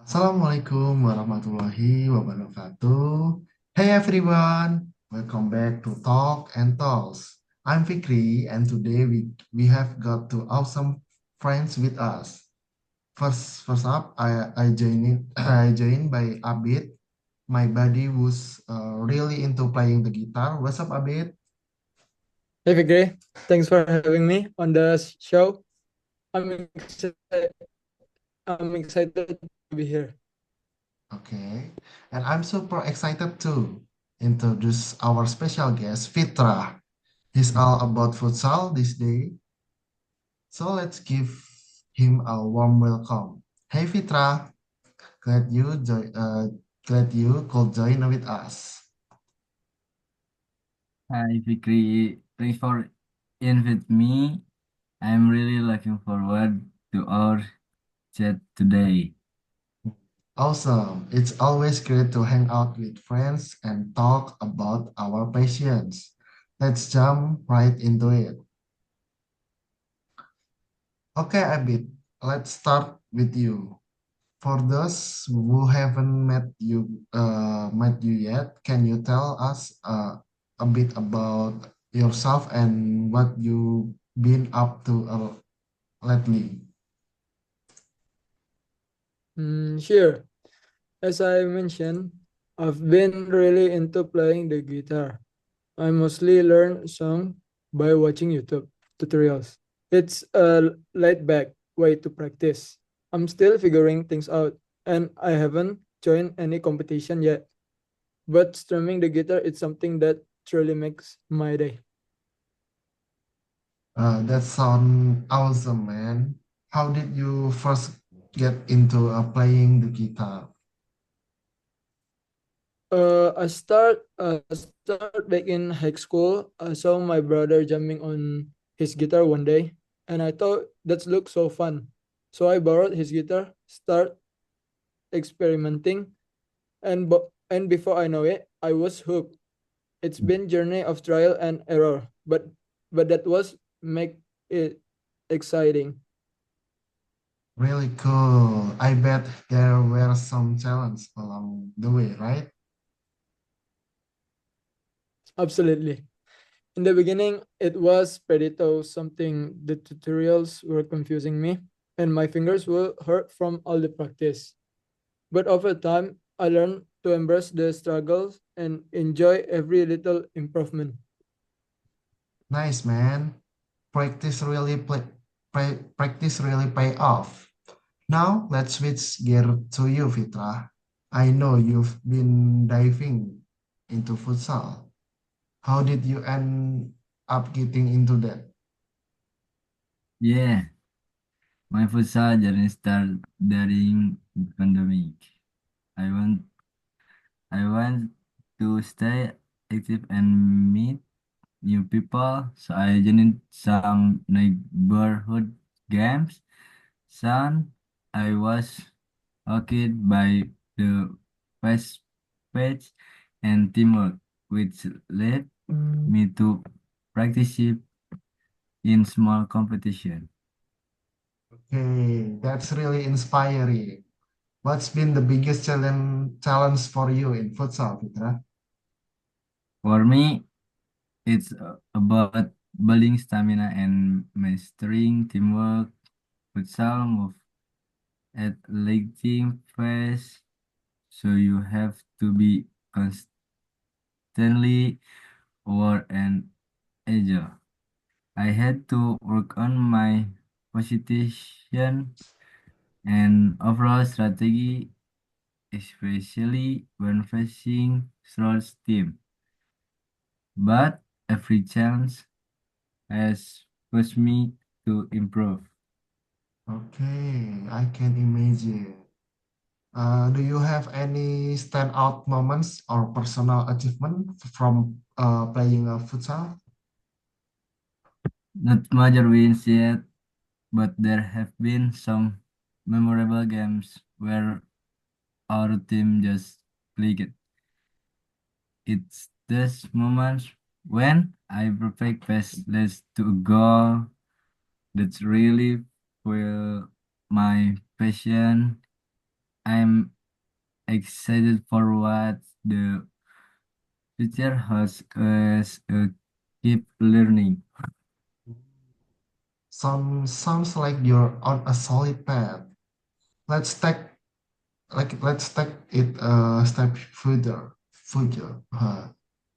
Assalamualaikum warahmatullahi wabarakatuh. Hey everyone, welcome back to Talk and Talks. I'm Fikri, and today we have got two awesome friends with us. First up, I joined I joined by Abid, my buddy who's really into playing the guitar. What's up, Abid? Hey Fikri, thanks for having me on the show. I'm excited, I'm excited to be here. Okay, and I'm super excited to introduce our special guest, Fitra. He's all about futsal this day. So let's give him a warm welcome. Hey Fitra, glad you could join with us. Hi, Fikri. Thanks for inviting me. I'm really looking forward to our chat today. Awesome. It's always great to hang out with friends and talk about our passions. Let's jump right into it. Okay, Abid, let's start with you. For those who haven't met you yet, can you tell us a bit about yourself and what you've been up to lately? Sure. As I mentioned, I've been really into playing the guitar. I mostly learn song by watching YouTube tutorials. It's a laid back way to practice. I'm still figuring things out, and I haven't joined any competition yet. But strumming the guitar is something that truly makes my day. That sounds awesome, man. How did you first get into playing the guitar? I start back in high school. I saw my brother jamming on his guitar one day, and I thought that looked so fun. So I borrowed his guitar, start experimenting, and before I know it, I was hooked. It's been journey of trial and error, but that was make it exciting. Really cool. I bet there were some challenges along the way, right? Absolutely. In the beginning, it was pretty tough, something the tutorials were confusing me, and my fingers were hurt from all the practice. But over time, I learned to embrace the struggles and enjoy every little improvement. Nice, man. Practice really pay off. Now let's switch gear to you, Fitra. I know you've been diving into futsal. How did you end up getting into that? Yeah, my futsal journey started during the pandemic. I want I want to stay active and meet new people, so I joined some neighborhood games. Soon, I was hooked by the fast pace and teamwork, which led me to practice it in small competition. Okay, that's really inspiring. What's been the biggest challenge for you in futsal, Fitra? For me, it's about building stamina and mastering teamwork. Futsal move at lightning fast, so you have to be constantly aware and agile. I had to work on my position and overall strategy, especially when facing strong team. But every chance has pushed me to improve. Okay, I can imagine. Do you have any standout moments or personal achievement from playing futsal? Not major wins yet, but there have been some memorable games where our team just clicked. It's this moments when I perfect pass leads to a goal that's really fuel my passion. I'm excited for what the future has us keep learning. Sounds like you're on a solid path. Let's take let's take it a step further.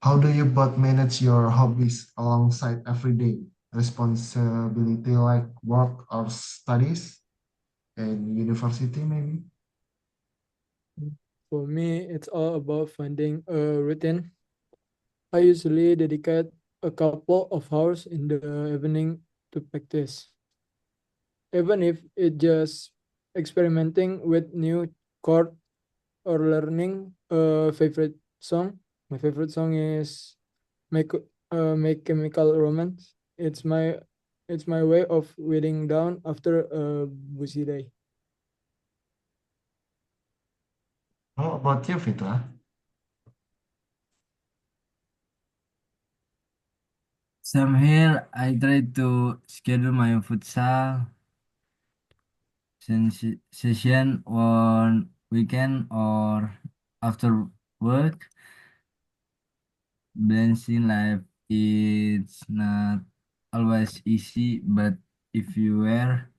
How do you both manage your hobbies alongside everyday responsibility like work or studies and university maybe? For me, it's all about finding a routine. I usually dedicate a couple of hours in the evening to practice, even if it's just experimenting with new chord or learning a favorite song. My favorite song is My Chemical Romance. It's my way of winding down after a busy day. How about you, Fitra? Some here, I try to schedule my futsal session on weekend or after work. Balancing life is not always easy, but if you were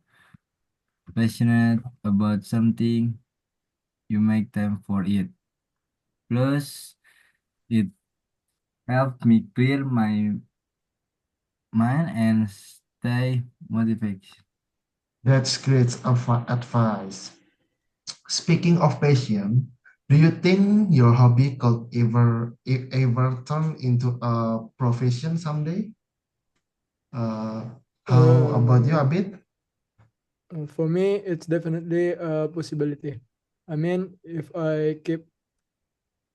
passionate about something, you make time for it. Plus, it helped me clear my mind and stay motivated. That's great advice. Speaking of passion, do you think your hobby could ever turn into a profession someday? Uh, how about you, Uh, Abid? for me, it's definitely a possibility. I mean, if I keep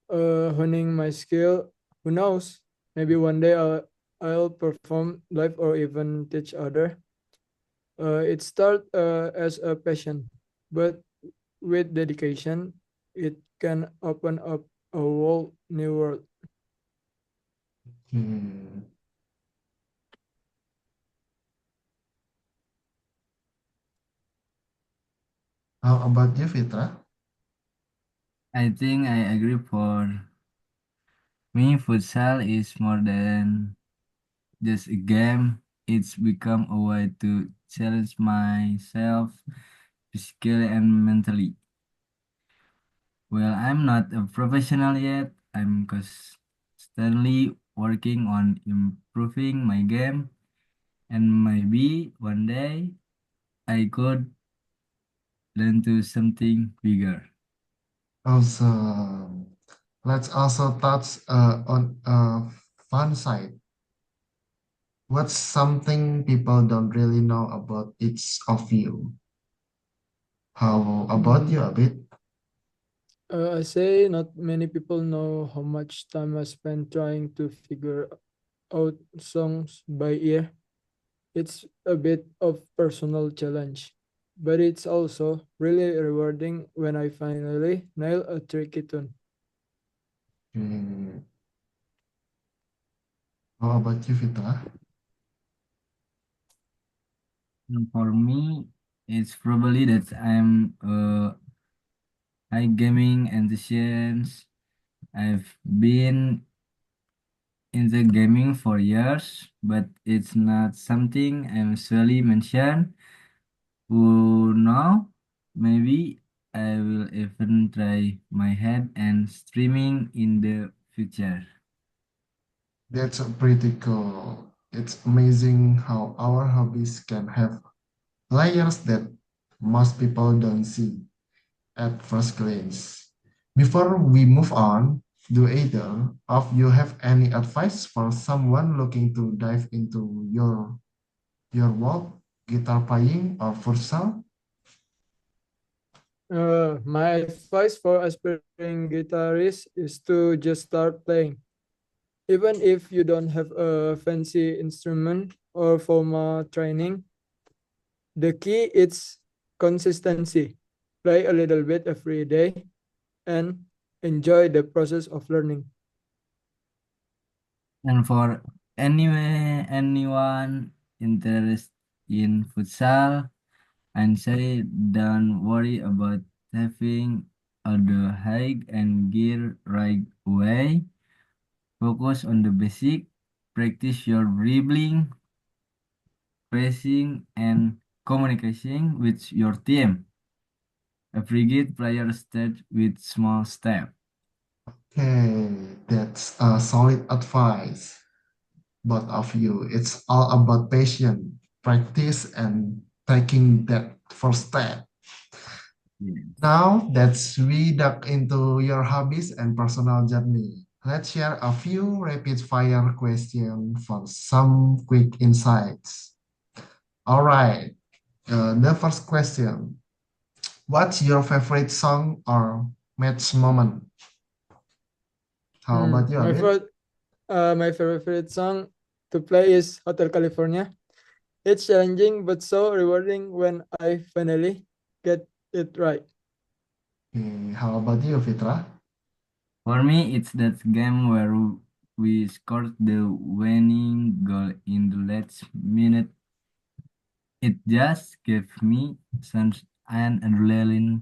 honing my skill, who knows? Maybe one day I'll perform live or even teach other. It start as a passion, but with dedication, it can open up a whole new world. Hmm. How about you, Fitra? I think I agree for me, futsal is more than just a game. It's become a way to challenge myself physically and mentally. Well, I'm not a professional yet. I'm constantly working on improving my game, and maybe one day I could learn to something bigger. Also, let's also touch on a fun side. What's something people don't really know about each of you? How about you, Mm, Abid? I say not many people know how much time I spend trying to figure out songs by ear. It's a bit of personal challenge, but it's also really rewarding when I finally nail a tricky tune. Hmm. How about you, Fitra? And for me, it's probably that I'm a high gaming enthusiast. I've been into gaming for years, but it's not something I'm usually mention. Who know? Maybe I will even try my head and streaming in the future. That's pretty cool. It's amazing how our hobbies can have layers that most people don't see at first glance. Before we move on, do either of you have any advice for someone looking to dive into your work, guitar playing or futsal? My advice for aspiring guitarists is to just start playing. Even if you don't have a fancy instrument or formal training, the key is consistency. Play a little bit every day and enjoy the process of learning. And for anyone interested in futsal, and say don't worry about having all the high and gear right away. Focus on the basic. Practice your dribbling, passing, and communication with your team. Every good player starts with small steps. Okay, that's a solid advice, both of you. It's all about patience, practice, and taking that first step. Yes. Now that's we dug into your hobbies and personal journey. Let's share a few rapid fire questions for some quick insights. All right, the first question. What's your favorite song or match moment? How about you, My Abid? favorite song to play is Hotel California. It's challenging but so rewarding when I finally get it right. Okay, how about you, Fitra? For me, it's that game where we scored the winning goal in the last minute. It just gave me such an adrenaline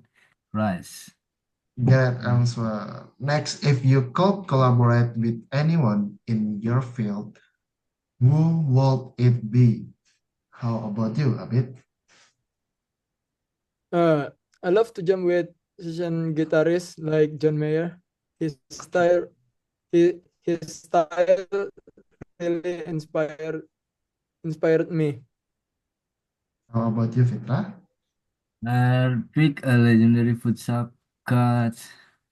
rush. Get answer. Next, if you could collaborate with anyone in your field, who would it be? How about you, Abid? Uh, I love to jam with session guitarists like John Mayer. His style really inspired me. How about you, Fitra? Pick a legendary futsal coach,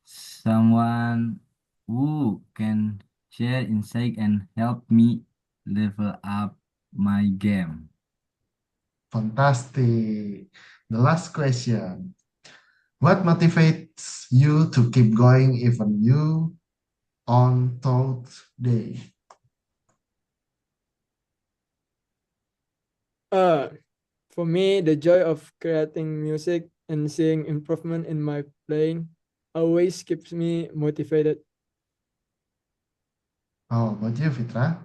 someone who can share insight and help me level up my game. Fantastic. The last question. What motivates you to keep going even you on third day? Uh, for me, the joy of creating music and seeing improvement in my playing always keeps me motivated. How about you, Fitra?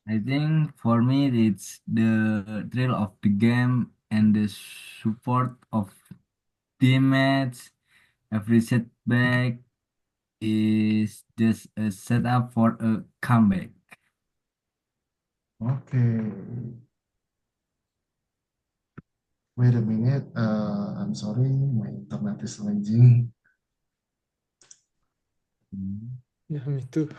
I think for me it's the thrill of the game and the support of teammates. Every setback is just a setup for a comeback. Okay. Wait a minute. I'm sorry, my internet is lagging. Yeah, me too.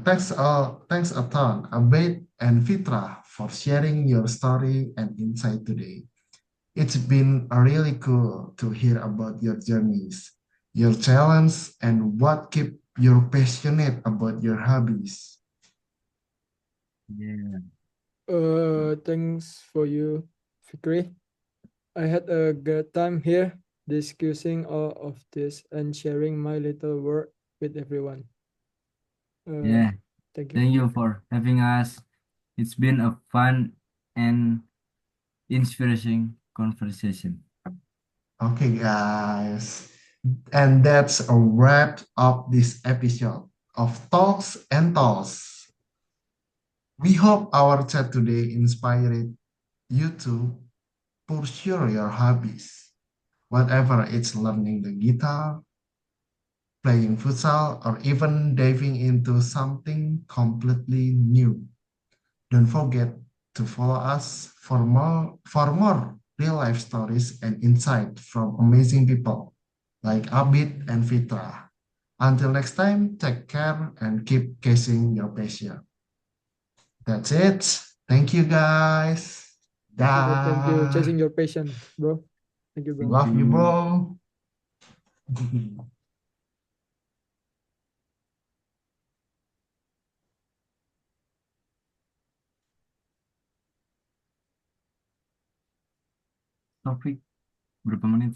Thanks a ton, Abed and Fitra, for sharing your story and insight today. It's been really cool to hear about your journeys, your challenges, and what keep you passionate about your hobbies. Yeah. Thanks for you, Fikri. I had a great time here discussing all of this and sharing my little work with everyone. Uh, Yeah. thank you. Thank you for having us. It's been a fun and inspiring conversation. Okay, guys. And that's a wrap up this episode of Talks and Talks. We hope our chat today inspired you to pursue your hobbies, whatever it's learning the guitar, playing futsal, or even diving into something completely new. Don't forget to follow us for more real life stories and insight from amazing people like Abid and Fitra. Until next time, take care and keep chasing your passion. That's it. Thank you, guys. Okay, thank you. Dah. Chasing your passion, bro. Thank you, bro. Thank Love you, you. bro. Topik berapa menit?